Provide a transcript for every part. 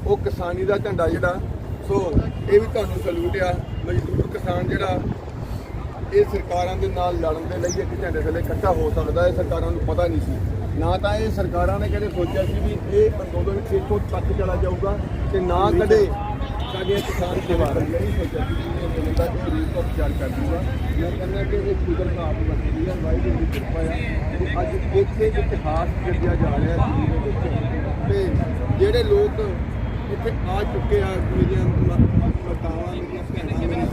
वो किसानी का झंडा जिहड़ा सो ये भी तुहानूं सलूट आ। मजदूर किसान जिहड़ा ये सरकारां दे नाल लड़न दे लई एक झंडे थल्ले इकट्ठा हो सकदा है, सरकारां नूं पता नहीं सी। ना तो ये सरकारां ने कदे सोचा सी भी ये अंदोलन इत्थों तक चला जाऊगा ते ना कदे साडियां किसान परिवार ने नहीं सोचा कि ये अंदोलन का रूप को विचार कर दूंगा। मैं कहना कि ये कुदरत आप बनती है, वाहिगुरू की किरपा है। अज इत्थे इतिहास रचिया जा रहा है ते जिहड़े लोग इत्थे आ चुके आ, मेरियां मातावां मेरियां भैणां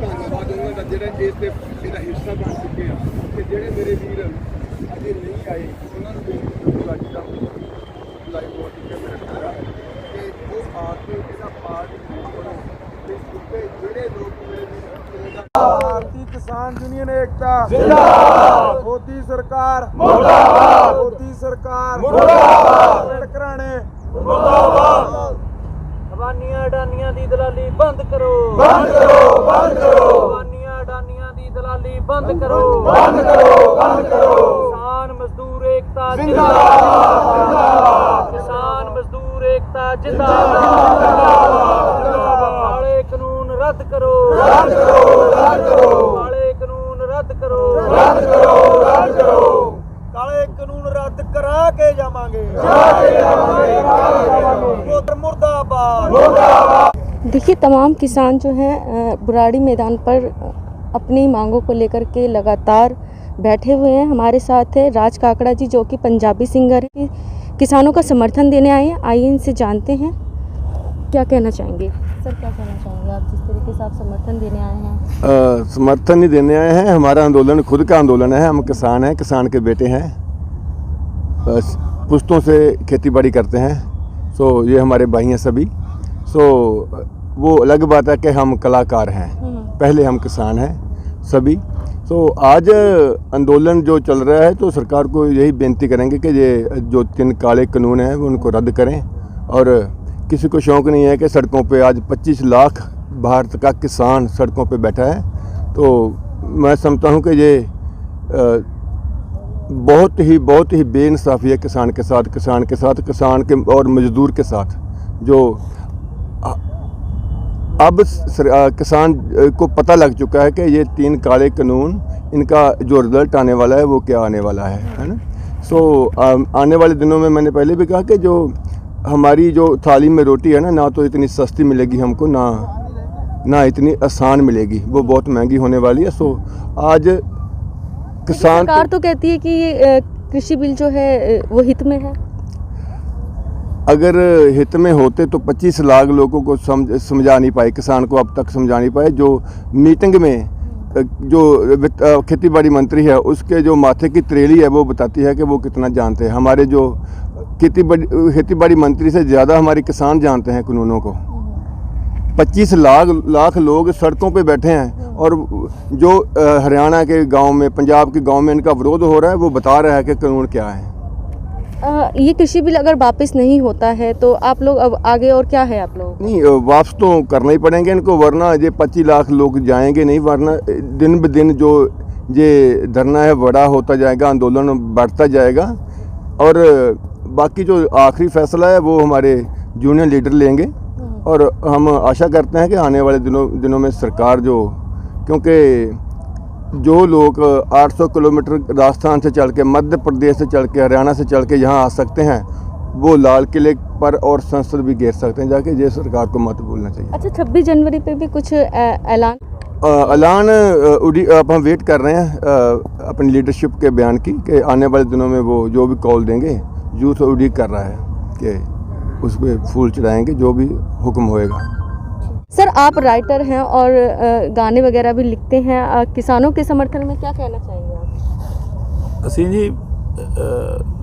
धन्यवाद उन्होंने का जिहड़े इसका हिस्सा बन चुके हैं ते जिहड़े मेरे वीर अजे नहीं आए उन्होंने लाइव बोर्ड के मेरे रखा कि वो आके इसका पार्ट करो ते उत्ते जिहड़े लोग मेरे भारतीय किसान यूनियन एकता जिंदाबाद, मोदी सरकार मुर्दाबाद, मोदी सरकार मुर्दाबाद, घराणे मुर्दाबाद। अबानियां अडानियां दी दलाली बंद करो, बंद करो, बंद करो। अबानियां अडानियां दी दलाली बंद करो, बंद करो, बंद करो। किसान मजदूर एकता जिंदाबाद, जिंदाबाद। किसान मजदूर एकता जिंदाबाद। काले कानून रद्द करो, रद्द करो, रद्द करो। काले कानून रद्द करो, रद्द करो, रद्द करो। काले कानून रद्द करा के जावांगे, मुर्दाबाद, मुर्दाबाद। देखिए, तमाम किसान जो हैं बुराड़ी मैदान पर अपनी मांगों को लेकर के लगातार बैठे हुए हैं। हमारे साथ है राज काकड़ा जी, जो कि पंजाबी सिंगर हैं, किसानों का समर्थन देने आए हैं। आइए इनसे जानते हैं क्या कहना चाहेंगे। सर, क्या कहना चाहेंगे आप जिस तरीके से आप समर्थन देने आए हैं? समर्थन नहीं देने आए हैं, हमारा आंदोलन खुद का आंदोलन है। हम किसान हैं, किसान के बेटे हैं, बस पुश्तों से खेतीबाड़ी करते हैं। सो ये हमारे भाई हैं सभी। सो वो अलग बात है कि हम कलाकार हैं, पहले हम किसान हैं सभी। सो आज आंदोलन जो चल रहा है तो सरकार को यही बेनती करेंगे कि ये जो 3 काले कानून हैं वो उनको रद्द करें। और किसी को शौक़ नहीं है कि सड़कों पे आज 25 लाख भारत का किसान सड़कों पे बैठा है। तो मैं समझता हूँ कि ये बहुत ही बेइंसाफ़ी है किसान के साथ, किसान के और मज़दूर के साथ। जो अब किसान को पता लग चुका है कि ये 3 काले कानून, इनका जो रिज़ल्ट आने वाला है वो क्या आने वाला है ना। सो आने वाले दिनों में मैंने पहले भी कहा कि जो हमारी जो थाली में रोटी है ना तो इतनी सस्ती मिलेगी हमको, ना इतनी आसान मिलेगी, वो बहुत महंगी होने वाली है। सो आज किसान सरकार तो कहती है कि ये कृषि बिल जो है वो हित में है। अगर हित में होते तो 25 लाख लोगों को समझा नहीं पाए, किसान को अब तक समझा नहीं पाए। जो मीटिंग में जो खेतीबाड़ी मंत्री है उसके जो माथे की त्रेली है वो बताती है कि वो कितना जानते हैं। हमारे जो खेतीबाड़ी मंत्री से ज़्यादा हमारे किसान जानते हैं कानूनों को। 25 लाख लोग सड़कों पे बैठे हैं और जो हरियाणा के गांव में, पंजाब के गांव में इनका विरोध हो रहा है, वो बता रहा है कि कानून क्या है। ये कृषि बिल अगर वापस नहीं होता है तो आप लोग अब आगे और क्या है आप लोग? नहीं, वापस तो करना ही पड़ेंगे इनको, वरना ये 25 लाख लोग जाएंगे नहीं, वरना दिन ब दिन जो ये धरना है बड़ा होता जाएगा, आंदोलन बढ़ता जाएगा। और बाकी जो आखिरी फैसला है वो हमारे यूनियन लीडर लेंगे। और हम आशा करते हैं कि आने वाले दिनों में सरकार क्योंकि जो लोग 800 किलोमीटर राजस्थान से चल के, मध्य प्रदेश से चल के, हरियाणा से चल के यहाँ आ सकते हैं, वो लाल किले पर और संसद भी घेर सकते हैं जाके। ये सरकार को मत भूलना चाहिए। अच्छा, 26 जनवरी पे भी कुछ ऐलान अब हम वेट कर रहे हैं अपनी लीडरशिप के बयान की कि आने वाले दिनों में वो जो भी कॉल देंगे, यूथ उड़ीक कर रहा है कि उस पर फूल चढ़ाएंगे, जो भी हुक्म होएगा। सर, आप राइटर हैं और गाने वगैरह भी लिखते हैं, किसानों के समर्थन में क्या कहना चाहेंगे आप? ਅਸੀਂ ਜੀ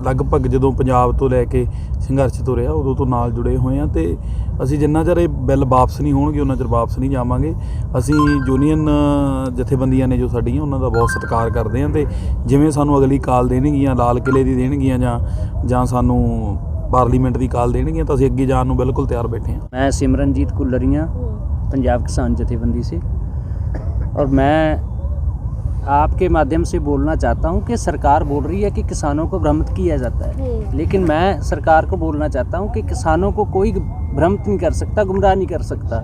ਲਗਭਗ ਜਦੋਂ ਪੰਜਾਬ ਤੋਂ ਲੈ ਕੇ ਸੰਘਰਸ਼ ਤੁਰਿਆ ਉਦੋਂ ਤੋਂ ਨਾਲ ਜੁੜੇ ਹੋਏ ਆ ਤੇ ਅਸੀਂ ਜਿੰਨਾ ਚਿਰ ਇਹ ਬਿੱਲ ਵਾਪਸ ਨਹੀਂ ਹੋਣਗੇ ਉਹਨਾਂ ਚਿਰ ਵਾਪਸ ਨਹੀਂ ਜਾਵਾਂਗੇ। ਅਸੀਂ ਯੂਨੀਅਨ ਜਥੇਬੰਦੀਆਂ ਨੇ ਜੋ ਸਾਡੀਆਂ ਉਹਨਾਂ ਦਾ ਬਹੁਤ ਸਤਿਕਾਰ ਕਰਦੇ ਆ ਤੇ ਜਿਵੇਂ ਸਾਨੂੰ ਅਗਲੀ ਕਾਲ ਦੇਣਗੀਆਂ, ਲਾਲ ਕਿਲੇ ਦੀ ਦੇਣਗੀਆਂ ਜਾਂ ਸਾਨੂੰ ਪਾਰਲੀਮੈਂਟ ਦੀ ਕਾਲ ਦੇਣਗੀਆਂ ਤਾਂ ਅਸੀਂ ਅੱਗੇ ਜਾਣ ਨੂੰ ਬਿਲਕੁਲ ਤਿਆਰ ਬੈਠੇ ਹਾਂ। मैं सिमरनजीत कुल्लरियाँ पंजाब किसान जथेबंदी से, और मैं आपके माध्यम से बोलना चाहता हूं कि सरकार बोल रही है कि किसानों को भ्रमित किया जाता है, लेकिन मैं सरकार को बोलना चाहता हूं कि किसानों को कोई भ्रमित नहीं कर सकता, गुमराह नहीं कर सकता,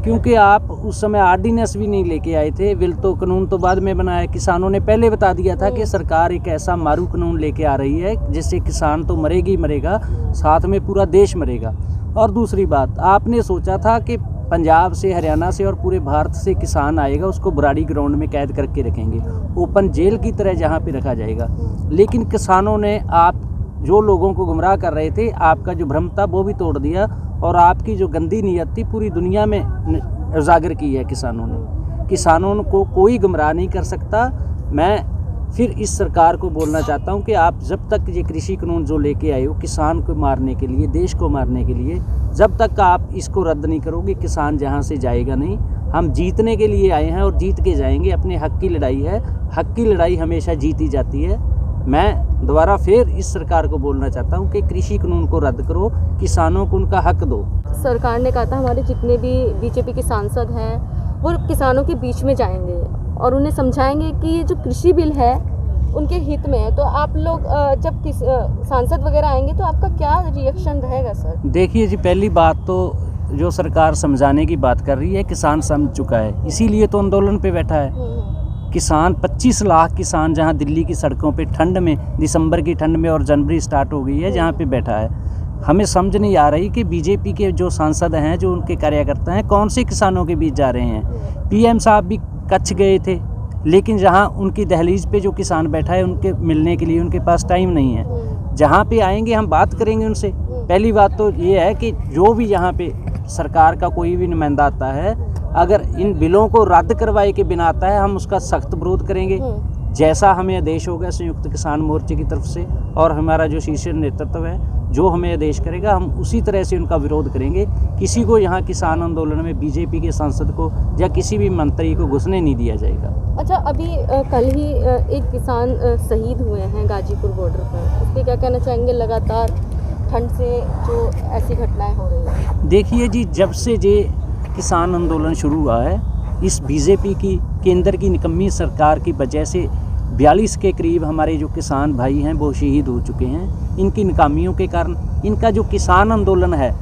क्योंकि आप उस समय ऑर्डिनेंस भी नहीं लेके आए थे। बिल तो कानून तो बाद में बनाया, किसानों ने पहले बता दिया था कि सरकार एक ऐसा मारू कानून लेके आ रही है जिससे किसान तो मरेगा ही मरेगा, साथ में पूरा देश मरेगा। और दूसरी बात, आपने सोचा था कि पंजाब से, हरियाणा से और पूरे भारत से किसान आएगा, उसको बुराड़ी ग्राउंड में कैद करके रखेंगे, ओपन जेल की तरह जहाँ पे रखा जाएगा। लेकिन किसानों ने, आप जो लोगों को गुमराह कर रहे थे, आपका जो भ्रम था वो भी तोड़ दिया और आपकी जो गंदी नीयत थी पूरी दुनिया में उजागर की है किसानों ने। किसानों को कोई गुमराह नहीं कर सकता। मैं फिर इस सरकार को बोलना चाहता हूं कि आप जब तक ये कृषि कानून जो लेके आए हो किसान को मारने के लिए, देश को मारने के लिए, जब तक आप इसको रद्द नहीं करोगे किसान जहां से जाएगा नहीं। हम जीतने के लिए आए हैं और जीत के जाएंगे। अपने हक की लड़ाई है, हक की लड़ाई हमेशा जीती जाती है। मैं दोबारा फिर इस सरकार को बोलना चाहता हूं कि कृषि कानून को रद्द करो, किसानों को उनका हक दो। सरकार ने कहा था हमारे जितने भी बीजेपी के सांसद हैं वो किसानों के बीच में जाएंगे और उन्हें समझाएंगे कि ये जो कृषि बिल है उनके हित में है। तो आप लोग जब सांसद वगैरह आएंगे तो आपका क्या रिएक्शन रहेगा सर? देखिए जी, पहली बात तो जो सरकार समझाने की बात कर रही है, किसान समझ चुका है, इसीलिए तो आंदोलन पे बैठा है। किसान 25 लाख किसान जहां दिल्ली की सड़कों पे ठंड में, दिसंबर की ठंड में और जनवरी स्टार्ट हो गई है, जहां पे बैठा है। हमें समझ नहीं आ रही कि बीजेपी के जो सांसद हैं, जो उनके कार्यकर्ता हैं, कौन से किसानों के बीच जा रहे हैं। पीएम साहब भी कच्छ गए थे, लेकिन जहां उनकी दहलीज पे जो किसान बैठा है उनके मिलने के लिए उनके पास टाइम नहीं है। जहां पे आएंगे हम बात करेंगे उनसे। पहली बात तो ये है कि जो भी यहाँ पे सरकार का कोई भी नुमाइंदा आता है, अगर इन बिलों को रद्द करवाए के बिना आता है, हम उसका सख्त विरोध करेंगे। जैसा हमें आदेश होगा संयुक्त किसान मोर्चे की तरफ से और हमारा जो शीर्ष नेतृत्व है, जो हमें आदेश करेगा, हम उसी तरह से उनका विरोध करेंगे। किसी को यहाँ किसान आंदोलन में बीजेपी के सांसद को या किसी भी मंत्री को घुसने नहीं दिया जाएगा। अच्छा, अभी कल ही एक किसान शहीद हुए हैं गाजीपुर बॉर्डर पर, इस पर क्या कहना चाहेंगे? लगातार ठंड से जो ऐसी घटनाएं हो रही हैं। देखिए जी, जब से ये किसान आंदोलन शुरू हुआ है, इस बीजेपी की केंद्र की निकम्मी सरकार की वजह से 42 के करीब हमारे जो किसान भाई हैं वो शहीद हो चुके हैं। इनकी नाकामियों के कारण इनका जो किसान आंदोलन है,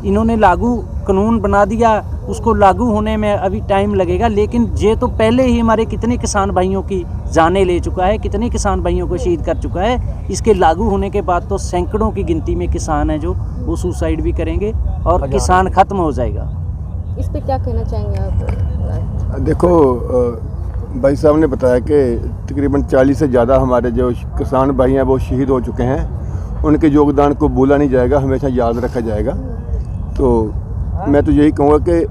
इन्होंने लागू कानून बना दिया, उसको लागू होने में अभी टाइम लगेगा, लेकिन ये तो पहले ही हमारे कितने किसान भाइयों की जानें ले चुका है, कितने किसान भाइयों को शहीद कर चुका है। इसके लागू होने के बाद तो सैकड़ों की गिनती में किसान हैं जो वो सुसाइड भी करेंगे और किसान खत्म हो जाएगा। इस पे क्या कहना चाहेंगे आप? देखो, भाई साहब ने बताया कि तकरीबन 40 से ज़्यादा हमारे जो किसान भाई हैं वो शहीद हो चुके हैं। उनके योगदान को भूला नहीं जाएगा, हमेशा याद रखा जाएगा। तो मैं तो यही कहूँगा कि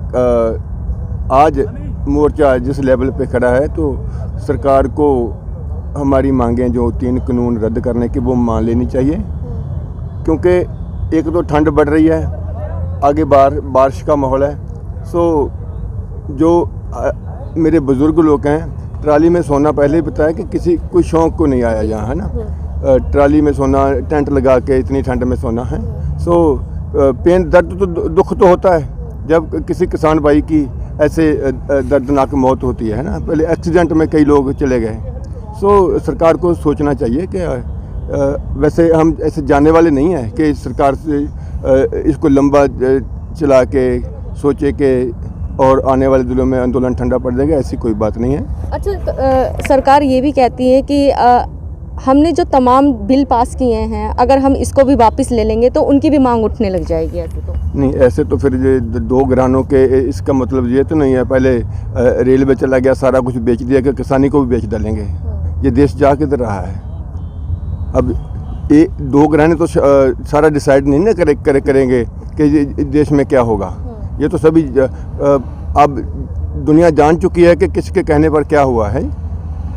आज मोर्चा जिस लेवल पे खड़ा है, तो सरकार को हमारी मांगें जो 3 कानून रद्द करने की वो मान लेनी चाहिए, क्योंकि एक तो ठंड बढ़ रही है, आगे बारिश का माहौल है। सो जो मेरे बुज़ुर्ग लोग हैं, ट्राली में सोना पहले ही बताया कि किसी कोई शौक़ को नहीं आया यहाँ, है ना। ट्राली में सोना, टेंट लगा के इतनी ठंड में सोना है। सो पेन, दर्द तो, दुख तो होता है जब किसी किसान भाई की ऐसे दर्दनाक मौत होती है ना। पहले एक्सीडेंट में कई लोग चले गए। सो सरकार को सोचना चाहिए कि वैसे हम ऐसे जाने वाले नहीं हैं कि सरकार से इसको लंबा चला के सोचे कि और आने वाले दिनों में आंदोलन ठंडा पड़ जाएगा, ऐसी कोई बात नहीं है। अच्छा, सरकार ये भी कहती है कि हमने जो तमाम बिल पास किए हैं, अगर हम इसको भी वापस ले लेंगे तो उनकी भी मांग उठने लग जाएगी। ऐसे तो नहीं, ऐसे तो फिर ये 2 घरानों के, इसका मतलब ये तो नहीं है पहले रेलवे चला गया, सारा कुछ बेच दिया कि किसानी को भी बेच डालेंगे। ये देश जा किधर रहा है? अब 2 घराने तो सारा डिसाइड नहीं ना करेंगे कि ये देश में क्या होगा। ये तो सभी अब दुनिया जान चुकी है कि किसके कहने पर क्या हुआ है।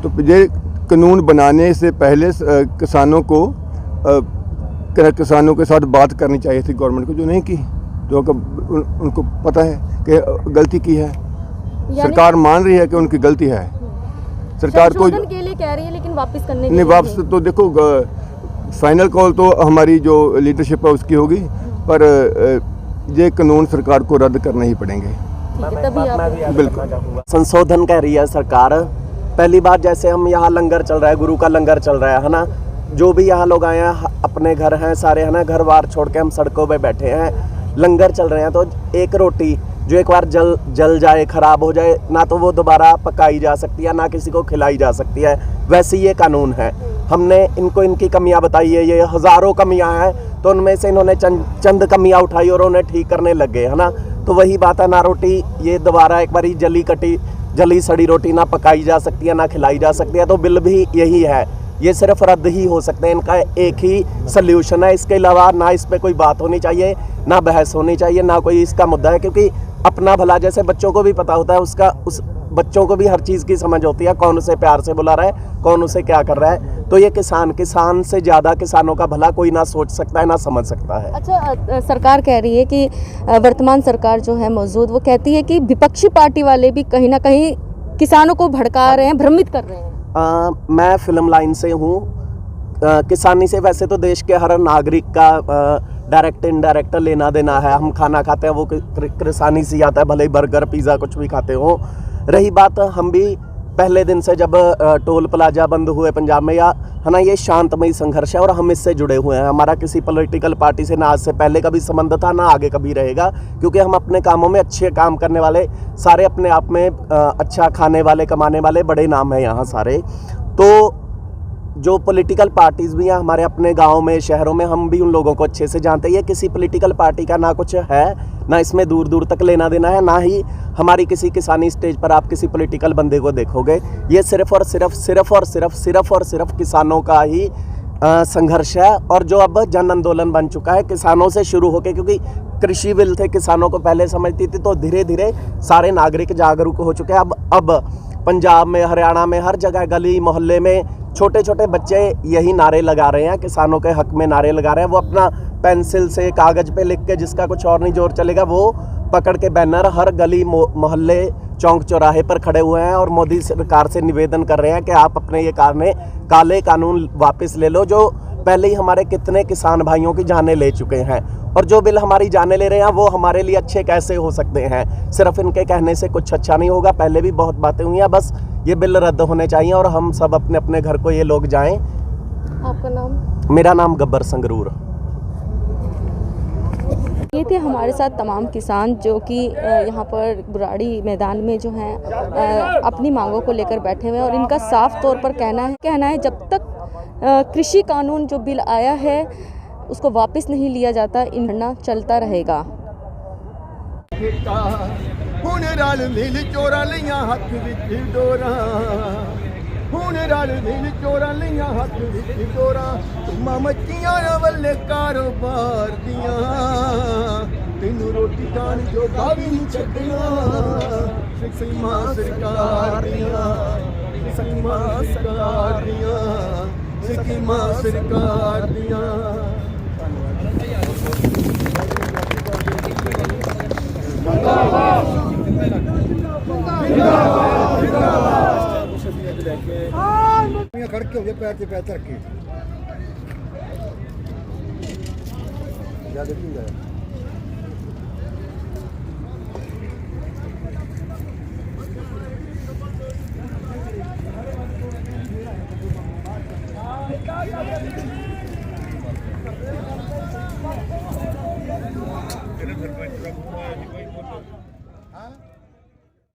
तो ये कानून बनाने से पहले किसानों के साथ बात करनी चाहिए थी गवर्नमेंट को, जो नहीं की, जो उनको पता है कि गलती की है। सरकार मान रही है कि उनकी गलती है। सरकार को के लिए कह रही है, लेकिन वापस करने नहीं, वापस तो देखो फाइनल कॉल तो हमारी जो लीडरशिप है उसकी होगी, पर ये कानून सरकार को रद्द करने ही पड़ेंगे। तभी आप बिल्कुल संशोधन कर रही है सरकार, पहली बात, जैसे हम यहाँ लंगर चल रहा है, गुरु का लंगर चल रहा है ना, जो भी यहाँ लोग आए हैं अपने घर हैं सारे, है ना, घर बार छोड़ के हम सड़कों पे बैठे हैं, लंगर चल रहे हैं, तो एक रोटी जो एक बार जल जाए, ख़राब हो जाए, ना तो वो दोबारा पकाई जा सकती है, ना किसी को खिलाई जा सकती है। वैसे ये कानून है। हमने इनको इनकी कमियां बताई है, ये हज़ारों कमियां हैं, तो उनमें से इन्होंने चंद कमियां उठाई और उन्हें ठीक करने लग गए, है ना। तो वही बात है, ना रोटी ये दोबारा एक बारी जली सड़ी रोटी ना पकाई जा सकती है, ना खिलाई जा सकती है। तो बिल भी यही है, ये सिर्फ रद्द ही हो सकते हैं, इनका एक ही सल्यूशन है। इसके अलावा ना इस पर कोई बात होनी चाहिए, ना बहस होनी चाहिए, ना कोई इसका मुद्दा है, क्योंकि अपना भला जैसे बच्चों को भी पता होता है, उस बच्चों को भी हर चीज़ की समझ होती है, कौन उसे प्यार से बुला रहा है, कौन उसे क्या कर रहा है। तो ये किसान से ज़्यादा किसानों का भला कोई ना सोच सकता है, ना समझ सकता है। अच्छा, सरकार कह रही है कि वर्तमान सरकार जो है मौजूद, वो कहती है कि विपक्षी पार्टी वाले भी कहीं ना कहीं किसानों को भड़का रहे हैं, भ्रमित कर रहे हैं। मैं फिल्म लाइन से हूँ। किसानी से वैसे तो देश के हर नागरिक का डायरेक्ट इनडायरेक्ट लेना देना है। हम खाना खाते हैं वो किसानी से आता है, भले ही बर्गर पिज़्ज़ा कुछ भी खाते हो। रही बात, हम भी पहले दिन से जब टोल प्लाजा बंद हुए पंजाब में, या है ना, ये शांतमयी संघर्ष है और हम इससे जुड़े हुए हैं। हमारा किसी पॉलिटिकल पार्टी से ना आज से पहले कभी संबंध था, ना आगे कभी रहेगा, क्योंकि हम अपने कामों में अच्छे काम करने वाले, सारे अपने आप में अच्छा खाने वाले, कमाने वाले बड़े नाम हैं यहाँ सारे। तो जो पॉलिटिकल पार्टीज़ भी हैं हमारे अपने गाँव में, शहरों में, हम भी उन लोगों को अच्छे से जानते हैं। ये किसी पॉलिटिकल पार्टी का ना कुछ है, ना इसमें दूर दूर तक लेना देना है, ना ही हमारी किसी किसानी स्टेज पर आप किसी पॉलिटिकल बंदे को देखोगे। ये सिर्फ और सिर्फ किसानों का ही संघर्ष है, और जो अब जन आंदोलन बन चुका है किसानों से शुरू होकर, क्योंकि कृषि बिल थे, किसानों को पहले समझती थी, तो धीरे धीरे सारे नागरिक जागरूक हो चुके हैं। अब पंजाब में, हरियाणा में, हर जगह गली मोहल्ले में छोटे छोटे बच्चे यही नारे लगा रहे हैं, किसानों के हक में नारे लगा रहे हैं। वो अपना पेंसिल से कागज़ पे लिख के, जिसका कुछ और नहीं जोर चलेगा, वो पकड़ के बैनर हर गली मोहल्ले चौक चौराहे पर खड़े हुए हैं और मोदी सरकार से निवेदन कर रहे हैं कि आप अपने ये काले कानून वापस ले लो, जो पहले ही हमारे कितने किसान भाइयों की जानें ले चुके हैं। और जो बिल हमारी जानें ले रहे हैं वो हमारे लिए अच्छे कैसे हो सकते हैं? सिर्फ इनके कहने से कुछ अच्छा नहीं होगा। पहले भी बहुत बातें हुई हैं, बस ये बिल रद्द होने चाहिए और हम सब अपने अपने घर को ये लोग जाएं। आपका नाम? मेरा नाम गब्बर संगरूर। ये थे हमारे साथ तमाम किसान जो कि यहाँ पर बुराड़ी मैदान में जो हैं अपनी मांगों को लेकर बैठे हुए हैं, और इनका साफ तौर पर कहना है जब तक कृषि कानून जो बिल आया है उसको वापस नहीं लिया जाता, इन धरना चलता रहेगा। ਹੁਣ ਰਲ ਮਿਲ ਚੋਰਾਂ ਲਈਆਂ ਹੱਥ ਵਿੱਚ ਡੋਰਾਂ, ਹੁਣ ਰਲ ਮਿਲ ਚੋਰਾਂ ਲਈਆਂ ਹੱਥ ਵਿੱਚ ਡੋਰਾਂ, ਧੁੰਮਾਂ ਮੱਚੀਆਂ ਵੱਲੇ ਕਾਰੋਬਾਰ ਦੀਆਂ, ਤੈਨੂੰ ਰੋਟੀ ਖਾਣ ਜੋਗਾ ਵੀ ਨਹੀਂ ਛੱਡਣਾ। ਸੀਮਾਂ ਸਰਕਾਰ ਦੀਆਂ, ਸੀਮਾਂ ਸਰਕਾਰ ਦੀਆਂ, ਸੀਮਾਂ ਸਰਕਾਰ ਦੀਆਂ। खड़ के हो गए, पैर से पैर धर के क्या